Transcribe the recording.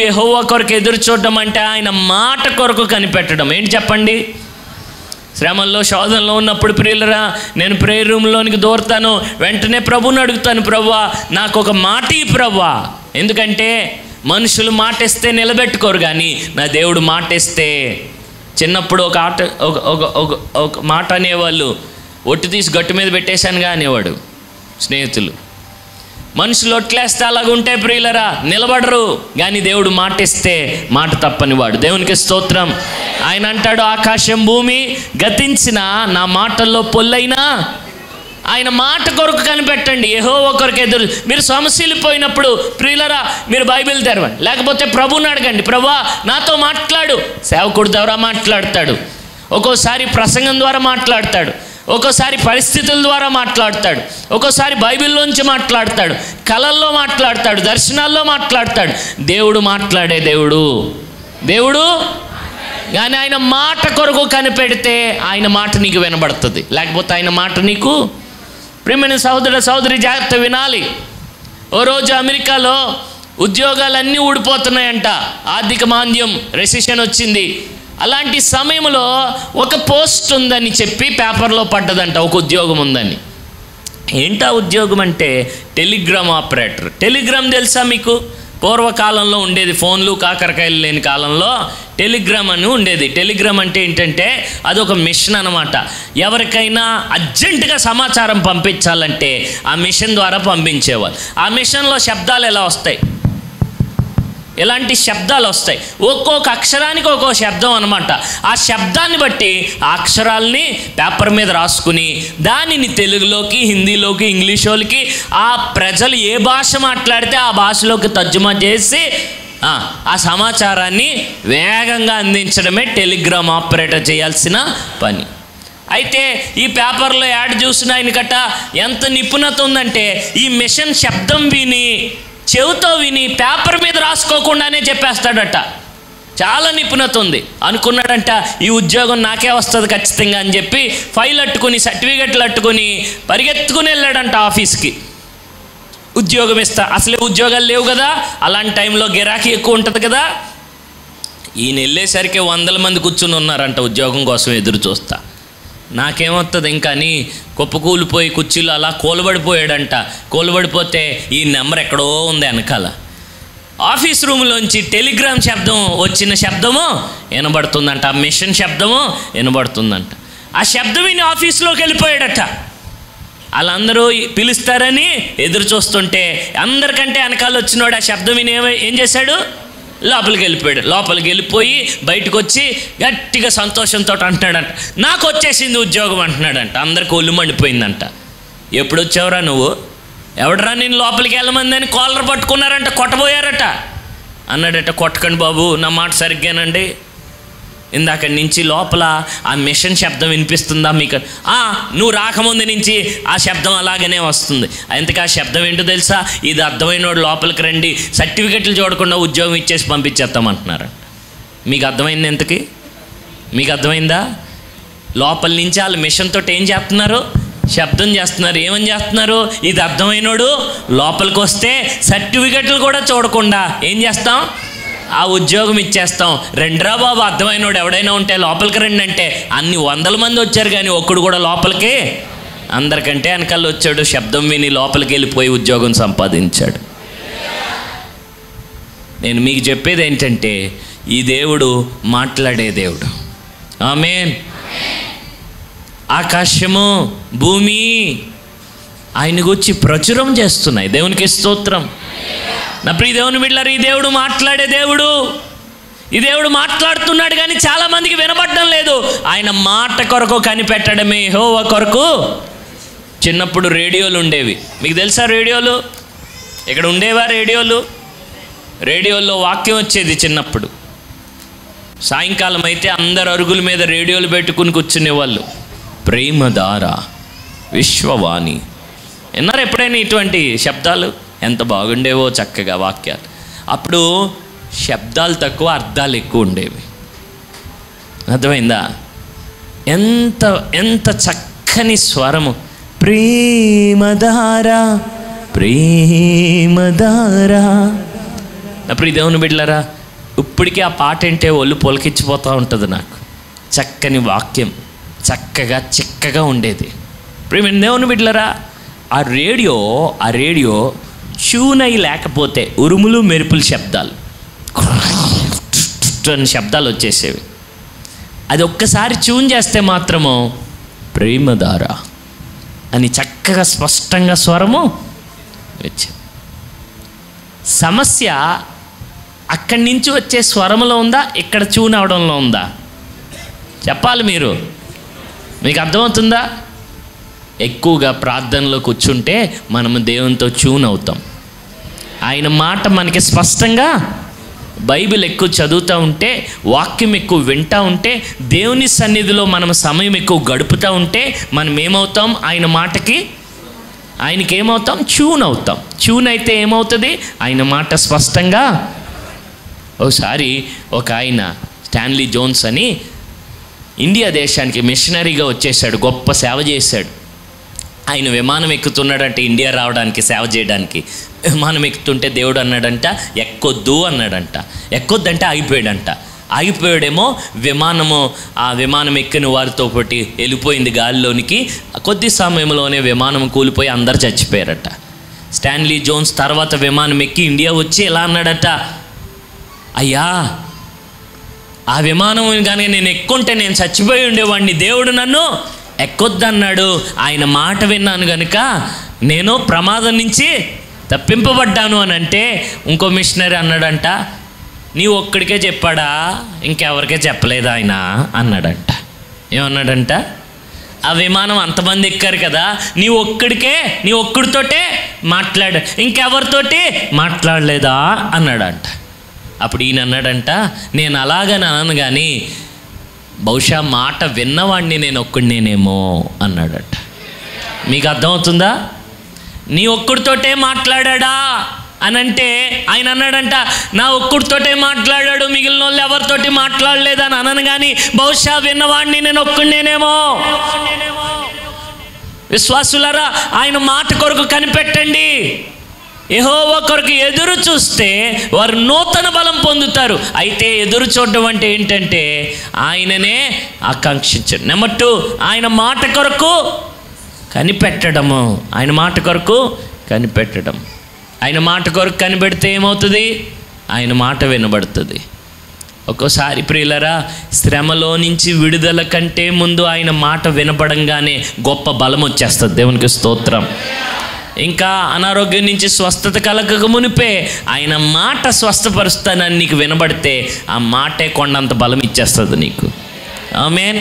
యెహోవా కొరకు ఎదురు చూడడం అంటే ఆయన మాట కొరకు కనిపెట్టడం. ఏంటి చెప్పండి? శ్రమల్లో శోధనలో ఉన్నప్పుడు ప్రియులరా, నేను ప్రేయర్ రూమ్లోనికి దూరతాను, వెంటనే ప్రభువుని అడుగుతాను, ప్రభువా నాకు ఒక మాట ఈ ప్రభువా. ఎందుకంటే మనుషులు మాటేస్తే నిలబెట్టుకోరు, కానీ నా దేవుడు మాటేస్తే. చిన్నప్పుడు ఒక మాట అనేవాళ్ళు, ఒట్టు తీసి గట్టు మీద పెట్టేశానుగా అనేవాడు స్నేహితులు. మనుషులు ఒట్లేస్తే అలాగుంటే ప్రియులరా నిలబడరు, కానీ దేవుడు మాటిస్తే మాట తప్పని వాడు. దేవునికి స్తోత్రం. ఆయన అంటాడు, ఆకాశం భూమి గతించిన నా మాటల్లో పొల్లైనా. ఆయన మాట కొరకు కనిపెట్టండి, యెహోవా కొరకు ఎదురు. మీరు సమస్యలిపోయినప్పుడు ప్రియులరా మీరు బైబిల్ తెరవండి, లేకపోతే ప్రభువుని అడగండి, ప్రభువా నాతో మాట్లాడు. సేవకుడు ద్వారా మాట్లాడతాడు, ఒక్కోసారి ప్రసంగం ద్వారా మాట్లాడతాడు, ఒక్కోసారి పరిస్థితుల ద్వారా మాట్లాడతాడు, ఒక్కోసారి బైబిల్లోంచి మాట్లాడతాడు, కళల్లో మాట్లాడతాడు, దర్శనాల్లో మాట్లాడతాడు. దేవుడు మాట్లాడే దేవుడు కానీ ఆయన మాట కొరకు కనిపెడితే ఆయన మాట నీకు వినబడుతుంది, లేకపోతే ఆయన మాట నీకు. ప్రియమైన సహోదరి జాగ్రత్త వినాలి. ఓ రోజు అమెరికాలో ఉద్యోగాలన్నీ ఊడిపోతున్నాయంట, ఆర్థిక మాంద్యం, రెసిషన్ వచ్చింది. అలాంటి సమయంలో ఒక పోస్ట్ ఉందని చెప్పి పేపర్లో పడ్డదంట, ఒక ఉద్యోగం ఉందని. ఏంటా ఉద్యోగం అంటే టెలిగ్రామ్ ఆపరేటర్. టెలిగ్రామ్ తెలుసా మీకు? పూర్వకాలంలో ఉండేది, ఫోన్లు కాకరకాయలు లేని కాలంలో టెలిగ్రామ్ అని ఉండేది. టెలిగ్రామ్ అంటే ఏంటంటే అదొక మిషన్ అన్నమాట. ఎవరికైనా అర్జెంటుగా సమాచారం పంపించాలంటే ఆ మిషన్ ద్వారా పంపించేవాళ్ళు. ఆ మిషన్లో శబ్దాలు ఎలా వస్తాయి, ఎలాంటి శబ్దాలు వస్తాయి, ఒక్కొక్క అక్షరానికి ఒక్కొక్క శబ్దం అనమాట. ఆ శబ్దాన్ని బట్టి ఆ అక్షరాలని పేపర్ మీద రాసుకుని దానిని తెలుగులోకి, హిందీలోకి, ఇంగ్లీష్ వాళ్ళకి, ఆ ప్రజలు ఏ భాష మాట్లాడితే ఆ భాషలోకి తర్జుమా చేసి ఆ సమాచారాన్ని వేగంగా అందించడమే టెలిగ్రామ్ ఆపరేటర్ చేయాల్సిన పని. అయితే ఈ పేపర్లో యాడ్ చూసిన ఆయనకట ఎంత నిపుణత ఉందంటే, ఈ మిషన్ శబ్దం విని చెవితో విని పేపర్ మీద రాసుకోకుండానే చెప్పేస్తాడట. చాలా నిపుణత ఉంది. అనుకున్నాడంట ఈ ఉద్యోగం నాకే వస్తుంది ఖచ్చితంగా అని చెప్పి ఫైల్ అట్టుకుని, సర్టిఫికెట్లు అట్టుకుని పరిగెత్తుకుని వెళ్ళాడంట ఆఫీస్కి. ఉద్యోగం ఇస్తా, అసలే ఉద్యోగాలు లేవు కదా, అలాంటి టైంలో గిరాకీ ఎక్కువ ఉంటుంది కదా. ఈయన వెళ్ళేసరికి 100 మంది కూర్చుని ఉన్నారంట ఉద్యోగం కోసం ఎదురు చూస్తా. నాకేమవుతుంది ఇంకా అని కుప్పకూలిపోయి కుర్చీలో అలా కూలబడిపోయాడంట. కూలబడిపోతే ఈ నెంబర్ ఎక్కడో ఉంది వెనకాల. ఆఫీస్ రూమ్లోంచి టెలిగ్రామ్ శబ్దం వచ్చిన శబ్దము వినబడుతుందంట, ఆ మిషన్ శబ్దము వినబడుతుందంట. ఆ శబ్దం విని ఆఫీస్లోకి వెళ్ళిపోయాడట. వాళ్ళందరూ పిలుస్తారని ఎదురు చూస్తుంటే అందరికంటే వెనకాల వచ్చినవాడు ఆ శబ్దం విని ఏం చేశాడు, లోపలికి వెళ్ళిపోయాడు. లోపలికి వెళ్ళిపోయి బయటకు వచ్చి గట్టిగా సంతోషంతో అంటున్నాడంట, నాకు వచ్చేసింది ఉద్యోగం అంటున్నాడంట. అందరికి ఒళ్ళు మండిపోయిందంట. ఎప్పుడు వచ్చావురా నువ్వు, ఎవడరా నేను లోపలికి వెళ్ళమందని కాలర్ పట్టుకున్నారంట, కొట్టబోయారట. అన్నాడట, కొట్టకండి బాబు, నా మాట సరిగ్గానండి, ఇందాక నుంచి లోపల ఆ మిషన్ శబ్దం వినిపిస్తుందా మీకు? నువ్వు రాకముందు నుంచి ఆ శబ్దం అలాగనే వస్తుంది. ఇంతకీ ఆ శబ్దం ఏంటో తెలుసా? ఇది అర్థమైన వాడు లోపలికి రండి, సర్టిఫికెట్లు చూడకుండా ఉద్యోగం ఇచ్చేసి పంపించేస్తామంటున్నారు. మీకు అర్థమైంది? ఎంతకి మీకు అర్థమైందా? లోపల నుంచి వాళ్ళు మిషన్ తోటి ఏం చేస్తున్నారు, శబ్దం చేస్తున్నారు. ఏమని చేస్తున్నారు? ఇది అర్థమైనోడు లోపలికి వస్తే సర్టిఫికెట్లు కూడా చూడకుండా ఏం చేస్తాం, ఆ ఉద్యోగం ఇచ్చేస్తాం. రెండ్రా బాబు, అర్థమైనోడు ఎవడైనా ఉంటే లోపలికి రండి అంటే అన్ని 100 మంది వచ్చారు, కానీ ఒక్కడు కూడా లోపలికి, అందరికంటే వెనకాల వచ్చాడు. శబ్దం విని లోపలికి వెళ్ళిపోయి ఉద్యోగం సంపాదించాడు. నేను మీకు చెప్పేది ఏంటంటే ఈ దేవుడు మాట్లాడే దేవుడు. ఆమేన్. ఆకాశము భూమి ఆయన గురించి ప్రచురం చేస్తున్నాయి. దేవునికి స్తోత్రం. నా ప్రియ దేవుని బిడ్డలారా, ఈ దేవుడు మాట్లాడే దేవుడు. ఈ దేవుడు మాట్లాడుతున్నాడు, కానీ చాలామందికి వినపడడం లేదు. ఆయన మాట కొరకు కనిపెట్టడమే యెహోవా కొరకు. చిన్నప్పుడు రేడియోలు ఉండేవి, మీకు తెలుసా? రేడియోలు ఇక్కడ ఉండేవా? రేడియోల్లో వాక్యం వచ్చేది చిన్నప్పుడు. సాయంకాలం అయితే అందరు అరుగుల మీద రేడియోలు పెట్టుకుని కూర్చునేవాళ్ళు. ప్రేమధార, విశ్వవాణి. విన్నారు ఎప్పుడైనా ఇటువంటి శబ్దాలు? ఎంత బాగుండేవో చక్కగా వాక్యాలు. అప్పుడు శబ్దాలు తక్కువ, అర్థాలు ఎక్కువ ఉండేవి. అర్థమైందా? ఎంత ఎంత చక్కని స్వరము. ప్రేమధార, ప్రేమధార. అప్పుడు దేవుని బిడ్డలారా, ఇప్పటికీ ఆ పాట అంటే ఒళ్ళు పొలకిచ్చిపోతూ ఉంటుంది నాకు. చక్కని వాక్యం, చక్కగా చిక్కగా ఉండేది. ప్రియమైన దేవుని బిడ్డలారా, ఆ రేడియో ట్యూన్ అయి లేకపోతే ఉరుములు మెరుపులు శబ్దాలు అని శబ్దాలు వచ్చేసేవి. అది ఒక్కసారి ట్యూన్ చేస్తే మాత్రము ప్రేమధార అని చక్కగా స్పష్టంగా స్వరము వచ్చేది. సమస్య అక్కడి నుంచి వచ్చే స్వరంలో ఉందా, ఇక్కడ ట్యూన్ అవడంలో ఉందా? చెప్పాలి మీరు. మీకు అర్థమవుతుందా? ఎక్కువగా ప్రార్థనలో కూర్చుంటే మనము దేవునితో ట్యూన్ అవుతాం. ఆయన మాట మనకి స్పష్టంగా, బైబిల్ ఎక్కువ చదువుతూ ఉంటే, వాక్యం ఎక్కువ వింటూ ఉంటే, దేవుని సన్నిధిలో మనం సమయం ఎక్కువ గడుపుతూ ఉంటే మనం ఏమవుతాం? ఆయన మాటకి, ఆయనకి ఏమవుతాం? ట్యూన్ అవుతాం. ట్యూన్ అయితే ఏమవుతుంది? ఆయన మాట స్పష్టంగా. ఒకసారి ఒక ఆయన స్టాన్లీ జోన్స్ అని ఇండియా దేశానికి మిషనరీగా వచ్చేసాడు, గొప్ప సేవ చేశాడు. ఆయన విమానం ఎక్కుతున్నాడంటే ఇండియా రావడానికి, సేవ చేయడానికి. విమానం ఎక్కుతుంటే దేవుడు అన్నాడంట, ఎక్కొద్దు అన్నాడంట. ఎక్కొద్దంటే ఆగిపోయాడంట. ఆగిపోయాడేమో ఆ విమానం ఎక్కిన వారితో పాటు వెళ్ళిపోయింది గాలిలోనికి. కొద్ది సమయంలోనే విమానం కూలిపోయి అందరు చచ్చిపోయారట. స్టాన్లీ జోన్స్ తర్వాత విమానం ఎక్కి ఇండియా వచ్చి ఎలా అన్నాడట, అయ్యా ఆ విమానం కానీ నేను ఎక్కుంటే నేను చచ్చిపోయి ఉండేవాడిని, దేవుడు నన్ను ఎక్కొద్దన్నాడు, ఆయన మాట విన్నాను కనుక నేను ప్రమాదం నుంచి తప్పింపబడ్డాను అని అంటే, ఇంకో మిషనరీ అన్నాడంట, నీ ఒక్కడికే చెప్పాడా, ఇంకెవరికే చెప్పలేదా ఆయన అన్నాడంట. ఏమన్నాడంట, ఆ విమానం అంతమంది ఎక్కారు కదా, నీ ఒక్కడితోటే మాట్లాడా, ఇంకెవరితోటి మాట్లాడలేదా అన్నాడంట. అప్పుడు ఈయన అన్నాడంట, నేను అలాగని అనను కానీ బహుశా మాట విన్నవాడిని నేను ఒక్కడినేనేమో అన్నాడట. మీకు అర్థమవుతుందా? నీ ఒక్కడితోటే మాట్లాడా అని అంటే ఆయన అన్నాడంట, నా ఒక్కడితోటే మాట్లాడాడు, మిగిలిన వాళ్ళు ఎవరితోటి మాట్లాడలేదని అనను కానీ బహుశా విన్నవాడిని నేను ఒక్కడినేనేమో. విశ్వాసులారా, ఆయన మాట కొరకు కనిపెట్టండి. యెహోవా కొరకు ఎదురు చూస్తే వారు నూతన బలం పొందుతారు. అయితే ఎదురు చూడడం అంటే ఏంటంటే ఆయననే ఆకాంక్షించడం. నెంబర్ 2, ఆయన మాట కొరకు కనిపెట్టడము. ఆయన మాట కొరకు కనిపెట్టడం. ఆయన మాట కొరకు కనిపెడితే ఏమవుతుంది? ఆయన మాట వినబడుతుంది. ఒక్కోసారి ప్రియులరా, శ్రమలో నుంచి విడుదల కంటే ముందు ఆయన మాట వినపడంగానే గొప్ప బలం వచ్చేస్తుంది. దేవునికి స్తోత్రం. ఇంకా అనారోగ్యం నుంచి స్వస్థత కలగక మునిపే ఆయన మాట స్వస్థపరుస్తానని నీకు వినబడితే ఆ మాటే కొండంత బలం ఇచ్చేస్తుంది నీకు. ఆమేన్.